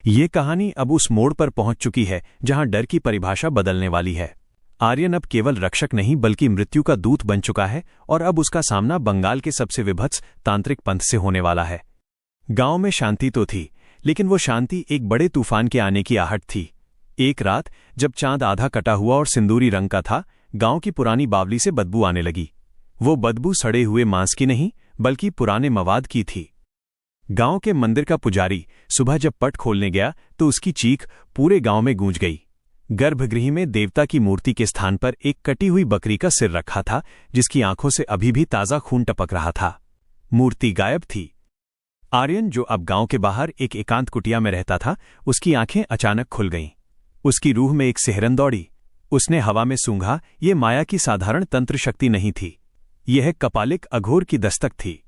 ये कहानी अब उस मोड़ पर पहुंच चुकी है जहां डर की परिभाषा बदलने वाली है। आर्यन अब केवल रक्षक नहीं बल्कि मृत्यु का दूत बन चुका है और अब उसका सामना बंगाल के सबसे विभत्स तांत्रिक पंथ से होने वाला है। गांव में शांति तो थी, लेकिन वो शांति एक बड़े तूफान के आने की आहट थी। एक रात जब चांद आधा कटा हुआ और सिंदूरी रंग का था, गांव की पुरानी बावली से बदबू आने लगी। वो बदबू सड़े हुए मांस की नहीं बल्कि पुराने मवाद की थी। गांव के मंदिर का पुजारी सुबह जब पट खोलने गया तो उसकी चीख पूरे गांव में गूंज गई। गर्भगृह में देवता की मूर्ति के स्थान पर एक कटी हुई बकरी का सिर रखा था, जिसकी आंखों से अभी भी ताजा खून टपक रहा था। मूर्ति गायब थी। आर्यन, जो अब गांव के बाहर एक एकांत कुटिया में रहता था, उसकी आंखें अचानक खुल गईं। उसकी रूह में एक सिहरन दौड़ी। उसने हवा में सूंघा, ये माया की साधारण तंत्र शक्ति नहीं थी, यह कपालिक अघोर की दस्तक थी।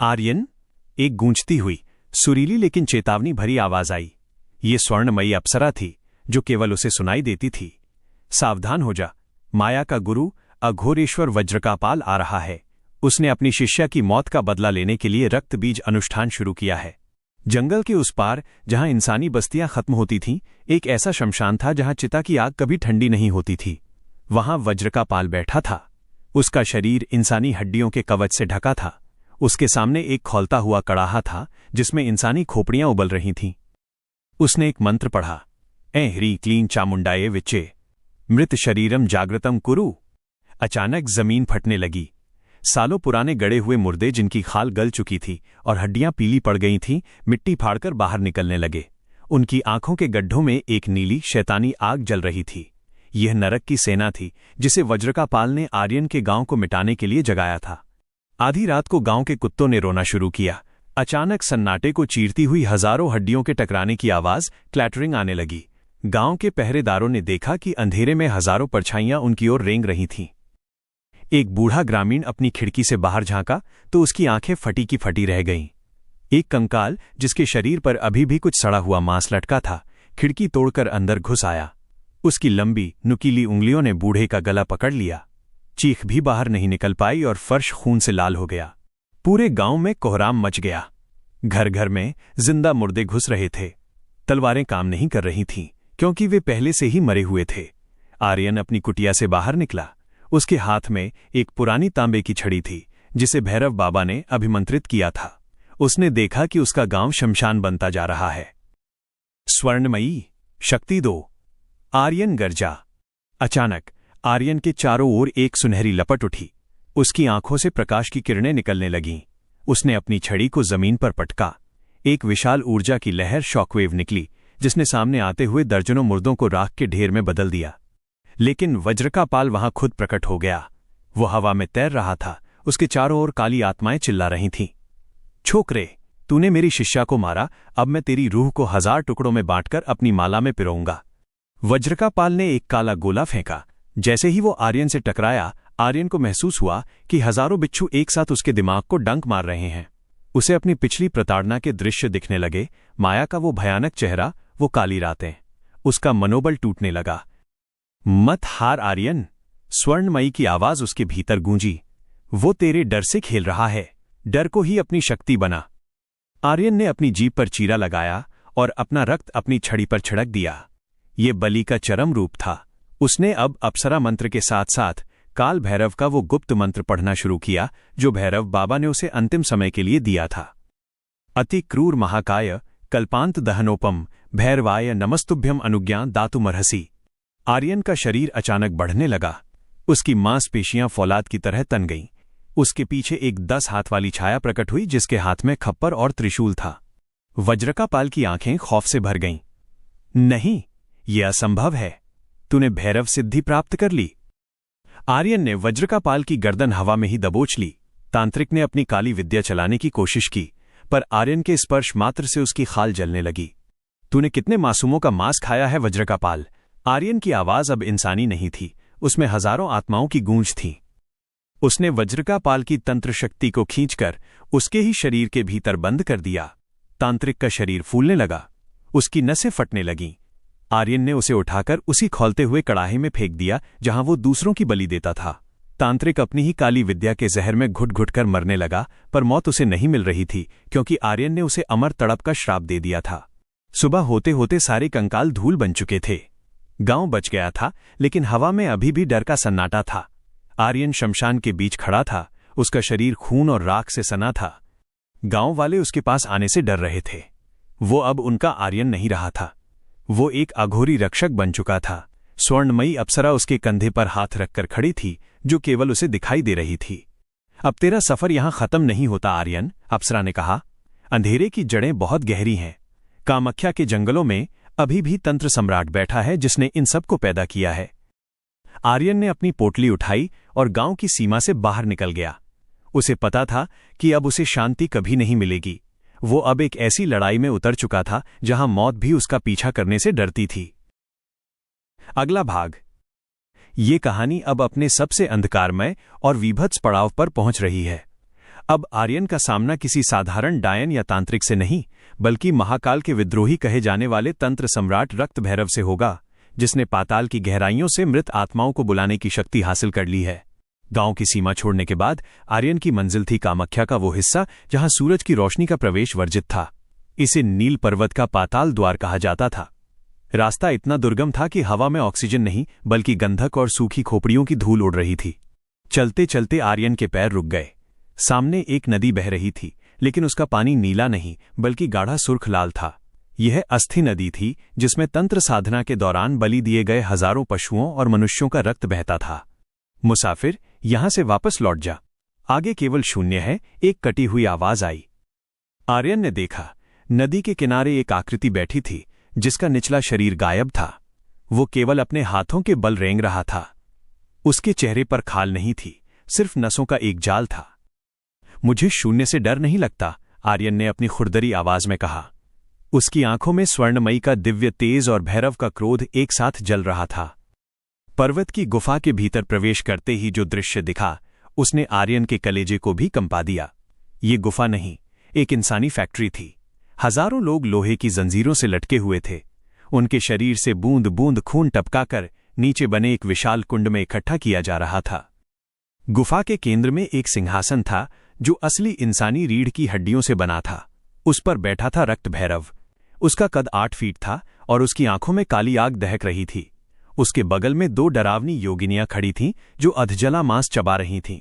आर्यन, एक गूंजती हुई सुरीली लेकिन चेतावनी भरी आवाज आई। ये स्वर्णमयी अप्सरा थी जो केवल उसे सुनाई देती थी। सावधान हो जा, माया का गुरु अघोरेश्वर वज्रकापाल आ रहा है। उसने अपनी शिष्या की मौत का बदला लेने के लिए रक्त बीज अनुष्ठान शुरू किया है। जंगल के उस पार जहां इंसानी बस्तियां खत्म होती थीं, एक ऐसा शमशान था जहां चिता की आग कभी ठंडी नहीं होती थी। वहां वज्रकापाल बैठा था। उसका शरीर इंसानी हड्डियों के कवच से ढका था। उसके सामने एक खौलता हुआ कड़ाहा था जिसमें इंसानी खोपड़ियां उबल रही थीं। उसने एक मंत्र पढ़ा, ऐं ह्रीं क्लीं चामुंडाये विच्चे मृत शरीरम जागृतम कुरु। अचानक जमीन फटने लगी। सालों पुराने गड़े हुए मुर्दे जिनकी खाल गल चुकी थी और हड्डियां पीली पड़ गई थीं, मिट्टी फाड़कर बाहर निकलने लगे। उनकी आंखों के गड्ढों में एक नीली शैतानी आग जल रही थी। यह नरक की सेना थी जिसे वज्रकापाल ने आर्यन के गांव को मिटाने के लिए जगाया था। आधी रात को गांव के कुत्तों ने रोना शुरू किया। अचानक सन्नाटे को चीरती हुई हजारों हड्डियों के टकराने की आवाज क्लैटरिंग आने लगी। गांव के पहरेदारों ने देखा कि अंधेरे में हजारों परछाइयां उनकी ओर रेंग रही थीं। एक बूढ़ा ग्रामीण अपनी खिड़की से बाहर झांका तो उसकी आंखें फटी की फटी रह गईं। एक कंकाल जिसके शरीर पर अभी भी कुछ सड़ा हुआ मांस लटका था, खिड़की तोड़कर अंदर घुस आया। उसकी लंबी नुकीली उंगलियों ने बूढ़े का गला पकड़ लिया। चीख भी बाहर नहीं निकल पाई और फर्श खून से लाल हो गया। पूरे गांव में कोहराम मच गया। घर घर में जिंदा मुर्दे घुस रहे थे। तलवारें काम नहीं कर रही थीं क्योंकि वे पहले से ही मरे हुए थे। आर्यन अपनी कुटिया से बाहर निकला। उसके हाथ में एक पुरानी तांबे की छड़ी थी जिसे भैरव बाबा ने अभिमंत्रित किया था। उसने देखा कि उसका गांव शमशान बनता जा रहा है। स्वर्णमयी शक्ति दो, आर्यन गर्जा। अचानक आर्यन के चारों ओर एक सुनहरी लपट उठी। उसकी आंखों से प्रकाश की किरणें निकलने लगीं। उसने अपनी छड़ी को जमीन पर पटका। एक विशाल ऊर्जा की लहर शॉकवेव निकली जिसने सामने आते हुए दर्जनों मुर्दों को राख के ढेर में बदल दिया। लेकिन वज्रकापाल वहां खुद प्रकट हो गया। वो हवा में तैर रहा था। उसके चारों ओर काली आत्माएं चिल्ला रही थीं, छोकरे, तूने मेरी शिष्या को मारा, अब मैं तेरी रूह को 1000 टुकड़ों में बांटकर अपनी माला में पिरोऊंगा। वज्रकापाल ने एक काला गोला फेंका। जैसे ही वो आर्यन से टकराया, आर्यन को महसूस हुआ कि हजारों बिच्छू एक साथ उसके दिमाग को डंक मार रहे हैं। उसे अपनी पिछली प्रताड़ना के दृश्य दिखने लगे। माया का वो भयानक चेहरा, वो काली रातें। उसका मनोबल टूटने लगा। मत हार आर्यन, स्वर्णमयी की आवाज उसके भीतर गूंजी। वो तेरे डर से खेल रहा है, डर को ही अपनी शक्ति बना। आर्यन ने अपनी जीभ पर चीरा लगाया और अपना रक्त अपनी छड़ी पर छिड़क दिया। ये बलि का चरम रूप था। उसने अब अप्सरा मंत्र के साथ साथ काल भैरव का वो गुप्त मंत्र पढ़ना शुरू किया जो भैरव बाबा ने उसे अंतिम समय के लिए दिया था। अति क्रूर महाकाय कल्पांत दहनोपम भैरवाय नमस्तुभ्यम अनुज्ञा दातुमर्हसि। आर्यन का शरीर अचानक बढ़ने लगा। उसकी मांसपेशियां फौलाद की तरह तन गईं। उसके पीछे एक 10 हाथ वाली छाया प्रकट हुई जिसके हाथ में खप्पर और त्रिशूल था। वज्रकापाल की आंखें खौफ से भर गईं। नहीं, यह असंभव है। तूने भैरव सिद्धि प्राप्त कर ली। आर्यन ने वज्रकापाल की गर्दन हवा में ही दबोच ली। तांत्रिक ने अपनी काली विद्या चलाने की कोशिश की, पर आर्यन के स्पर्श मात्र से उसकी खाल जलने लगी। तूने कितने मासूमों का मांस खाया है वज्रकापाल। आर्यन की आवाज अब इंसानी नहीं थी, उसमें हजारों आत्माओं की गूंज थी। उसने वज्रकापाल की तंत्र शक्ति को खींचकर उसके ही शरीर के भीतर बंद कर दिया। तांत्रिक का शरीर फूलने लगा। उसकी नसें फटने लगीं। आर्यन ने उसे उठाकर उसी खौलते हुए कड़ाहे में फेंक दिया जहां वो दूसरों की बलि देता था। तांत्रिक अपनी ही काली विद्या के जहर में घुट घुट कर मरने लगा, पर मौत उसे नहीं मिल रही थी क्योंकि आर्यन ने उसे अमर तड़प का श्राप दे दिया था। सुबह होते होते सारे कंकाल धूल बन चुके थे। गांव बच गया था, लेकिन हवा में अभी भी डर का सन्नाटा था। आर्यन शमशान के बीच खड़ा था, उसका शरीर खून और राख से सना था। गांव वाले उसके पास आने से डर रहे थे। वो अब उनका आर्यन नहीं रहा था, वो एक अघोरी रक्षक बन चुका था। स्वर्णमयी अप्सरा उसके कंधे पर हाथ रखकर खड़ी थी, जो केवल उसे दिखाई दे रही थी। अब तेरा सफर यहां खत्म नहीं होता आर्यन, अप्सरा ने कहा। अंधेरे की जड़ें बहुत गहरी हैं। कामाख्या के जंगलों में अभी भी तंत्र सम्राट बैठा है, जिसने इन सब को पैदा किया है। आर्यन ने अपनी पोटली उठाई और गांव की सीमा से बाहर निकल गया। उसे पता था कि अब उसे शांति कभी नहीं मिलेगी। वो अब एक ऐसी लड़ाई में उतर चुका था जहां मौत भी उसका पीछा करने से डरती थी। अगला भाग। ये कहानी अब अपने सबसे अंधकारमय और वीभत्स पड़ाव पर पहुंच रही है। अब आर्यन का सामना किसी साधारण डायन या तांत्रिक से नहीं, बल्कि महाकाल के विद्रोही कहे जाने वाले तंत्र सम्राट रक्त भैरव से होगा, जिसने पाताल की गहराइयों से मृत आत्माओं को बुलाने की शक्ति हासिल कर ली है। गांव की सीमा छोड़ने के बाद आर्यन की मंजिल थी कामाख्या का वो हिस्सा जहां सूरज की रोशनी का प्रवेश वर्जित था। इसे नील पर्वत का पाताल द्वार कहा जाता था। रास्ता इतना दुर्गम था कि हवा में ऑक्सीजन नहीं, बल्कि गंधक और सूखी खोपड़ियों की धूल उड़ रही थी। चलते चलते आर्यन के पैर रुक गए। सामने एक नदी बह रही थी, लेकिन उसका पानी नीला नहीं, बल्कि गाढ़ा सुर्ख लाल था। यह अस्थि नदी थी, जिसमें तंत्र साधना के दौरान बलि दिए गए हजारों पशुओं और मनुष्यों का रक्त बहता था। मुसाफिर, यहां से वापस लौट जा, आगे केवल शून्य है, एक कटी हुई आवाज आई। आर्यन ने देखा, नदी के किनारे एक आकृति बैठी थी, जिसका निचला शरीर गायब था। वो केवल अपने हाथों के बल रेंग रहा था। उसके चेहरे पर खाल नहीं थी, सिर्फ नसों का एक जाल था। मुझे शून्य से डर नहीं लगता, आर्यन ने अपनी खुरदरी आवाज में कहा। उसकी आंखों में स्वर्णमयी का दिव्य तेज और भैरव का क्रोध एक साथ जल रहा था। पर्वत की गुफा के भीतर प्रवेश करते ही जो दृश्य दिखा, उसने आर्यन के कलेजे को भी कंपा दिया। ये गुफा नहीं, एक इंसानी फैक्ट्री थी। हजारों लोग लोहे की जंजीरों से लटके हुए थे। उनके शरीर से बूंद बूंद खून टपकाकर नीचे बने एक विशाल कुंड में इकट्ठा किया जा रहा था। गुफा के केंद्र में एक सिंहासन था, जो असली इंसानी रीढ़ की हड्डियों से बना था। उस पर बैठा था रक्त भैरव। उसका कद 8 फीट था और उसकी आंखों में काली आग दहक रही थी। उसके बगल में 2 डरावनी योगिनियां खड़ी थीं, जो अधजला मांस चबा रही थीं।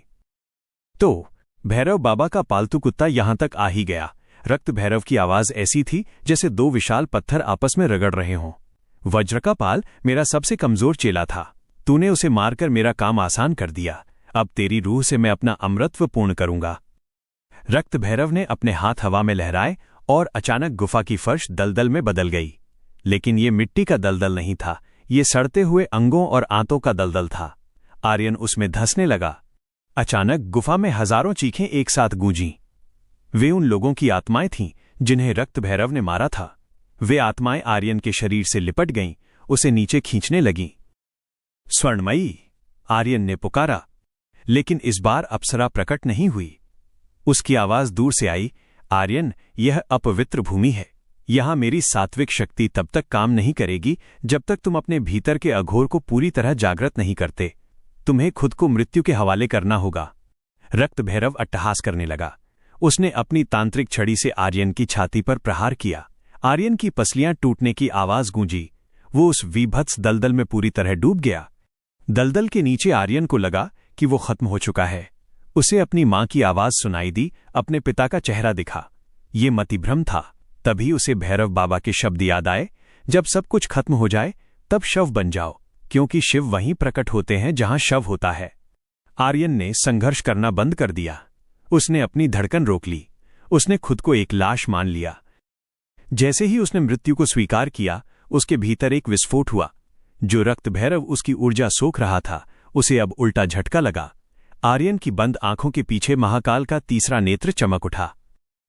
तो भैरव बाबा का पालतू कुत्ता यहां तक आ ही गया। रक्त भैरव की आवाज ऐसी थी जैसे 2 विशाल पत्थर आपस में रगड़ रहे हों। वज्र का पाल मेरा सबसे कमजोर चेला था। तूने उसे मारकर मेरा काम आसान कर दिया। अब तेरी रूह से मैं अपना अमृतत्व पूर्ण करूंगा। रक्त भैरव ने अपने हाथ हवा में लहराए और अचानक गुफा की फर्श दलदल में बदल गई। लेकिन ये मिट्टी का दलदल नहीं था, ये सड़ते हुए अंगों और आंतों का दलदल था। आर्यन उसमें धंसने लगा। अचानक गुफा में हजारों चीखें एक साथ गूंजीं। वे उन लोगों की आत्माएं थीं जिन्हें रक्त भैरव ने मारा था। वे आत्माएं आर्यन के शरीर से लिपट गईं, उसे नीचे खींचने लगीं। स्वर्णमयी, आर्यन ने पुकारा, लेकिन इस बार अप्सरा प्रकट नहीं हुई। उसकी आवाज दूर से आई, आर्यन, यह अपवित्र भूमि है। यहां मेरी सात्विक शक्ति तब तक काम नहीं करेगी जब तक तुम अपने भीतर के अघोर को पूरी तरह जागृत नहीं करते। तुम्हें खुद को मृत्यु के हवाले करना होगा। रक्त भैरव अट्टहास करने लगा। उसने अपनी तांत्रिक छड़ी से आर्यन की छाती पर प्रहार किया। आर्यन की पसलियां टूटने की आवाज गूंजी। वो उस विभत्स दलदल में पूरी तरह डूब गया। दलदल के नीचे आर्यन को लगा कि वो खत्म हो चुका है। उसे अपनी मां की आवाज सुनाई दी, अपने पिता का चेहरा दिखा। ये मतिभ्रम था। तभी उसे भैरव बाबा के शब्द याद आए, जब सब कुछ खत्म हो जाए तब शव बन जाओ, क्योंकि शिव वहीं प्रकट होते हैं जहां शव होता है। आर्यन ने संघर्ष करना बंद कर दिया। उसने अपनी धड़कन रोक ली। उसने खुद को एक लाश मान लिया। जैसे ही उसने मृत्यु को स्वीकार किया, उसके भीतर एक विस्फोट हुआ। जो रक्त भैरव उसकी ऊर्जा सोख रहा था, उसे अब उल्टा झटका लगा। आर्यन की बंद आंखों के पीछे महाकाल का तीसरा नेत्र चमक उठा।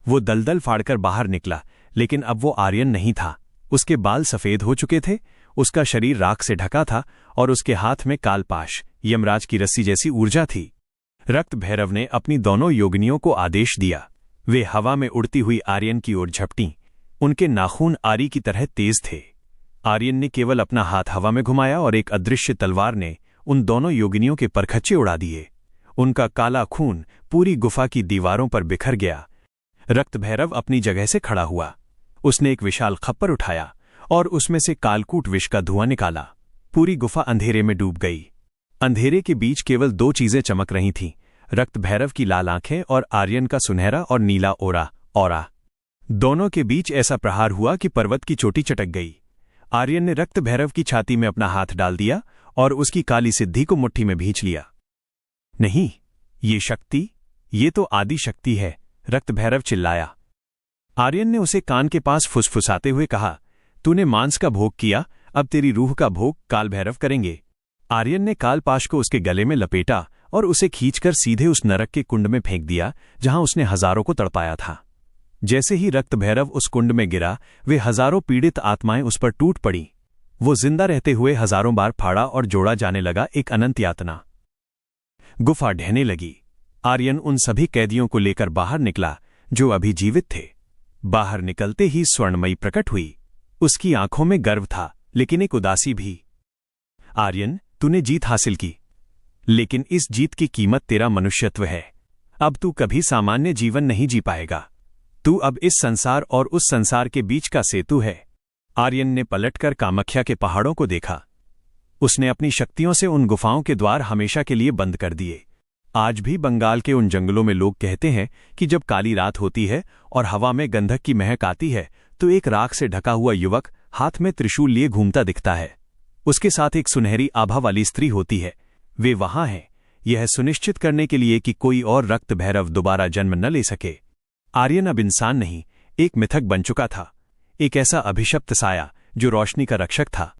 वो दलदल फाड़कर बाहर निकला, लेकिन अब वो आर्यन नहीं था। उसके बाल सफेद हो चुके थे, उसका शरीर राख से ढका था और उसके हाथ में कालपाश, यमराज की रस्सी जैसी ऊर्जा थी। रक्त भैरव ने अपनी दोनों योगिनियों को आदेश दिया। वे हवा में उड़ती हुई आर्यन की ओर झपटीं। उनके नाखून आरी की तरह तेज थे। आर्यन ने केवल अपना हाथ हवा में घुमाया और एक अदृश्य तलवार ने उन दोनों योगिनियों के परखच्चे उड़ा दिए। उनका काला खून पूरी गुफा की दीवारों पर बिखर गया। रक्त भैरव अपनी जगह से खड़ा हुआ। उसने एक विशाल खप्पर उठाया और उसमें से कालकूट विष का धुआं निकाला। पूरी गुफा अंधेरे में डूब गई। अंधेरे के बीच केवल दो चीजें चमक रही थीं, रक्त भैरव की लाल आंखें और आर्यन का सुनहरा और नीला औरा। दोनों के बीच ऐसा प्रहार हुआ कि पर्वत की चोटी चटक गई। आर्यन ने रक्त भैरव की छाती में अपना हाथ डाल दिया और उसकी काली सिद्धि को मुट्ठी में भींच लिया। नहीं, ये शक्ति, ये तो आदि शक्ति है, रक्त भैरव चिल्लाया। आर्यन ने उसे कान के पास फुसफुसाते हुए कहा, तूने मांस का भोग किया, अब तेरी रूह का भोग काल भैरव करेंगे। आर्यन ने कालपाश को उसके गले में लपेटा और उसे खींचकर सीधे उस नरक के कुंड में फेंक दिया जहां उसने हजारों को तड़पाया था। जैसे ही रक्त भैरव उस कुंड में गिरा, वे हजारों पीड़ित आत्माएं उस पर टूट पड़ी। वो जिंदा रहते हुए हजारों बार फाड़ा और जोड़ा जाने लगा, एक अनंत यातना। गुफा ढहने लगी। आर्यन उन सभी कैदियों को लेकर बाहर निकला जो अभी जीवित थे। बाहर निकलते ही स्वर्णमयी प्रकट हुई। उसकी आंखों में गर्व था, लेकिन एक उदासी भी। आर्यन, तूने जीत हासिल की, लेकिन इस जीत की कीमत तेरा मनुष्यत्व है। अब तू कभी सामान्य जीवन नहीं जी पाएगा। तू अब इस संसार और उस संसार के बीच का सेतु है। आर्यन ने पलटकर कामाख्या के पहाड़ों को देखा। उसने अपनी शक्तियों से उन गुफाओं के द्वार हमेशा के लिए बंद कर दिए। आज भी बंगाल के उन जंगलों में लोग कहते हैं कि जब काली रात होती है और हवा में गंधक की महक आती है तो एक राख से ढका हुआ युवक हाथ में त्रिशूल लिए घूमता दिखता है। उसके साथ एक सुनहरी आभा वाली स्त्री होती है। वे वहां हैं, यह सुनिश्चित करने के लिए कि कोई और रक्त भैरव दोबारा जन्म न ले सके। आर्यन अब इंसान नहीं, एक मिथक बन चुका था, एक ऐसा अभिशप्त साया जो रोशनी का रक्षक था।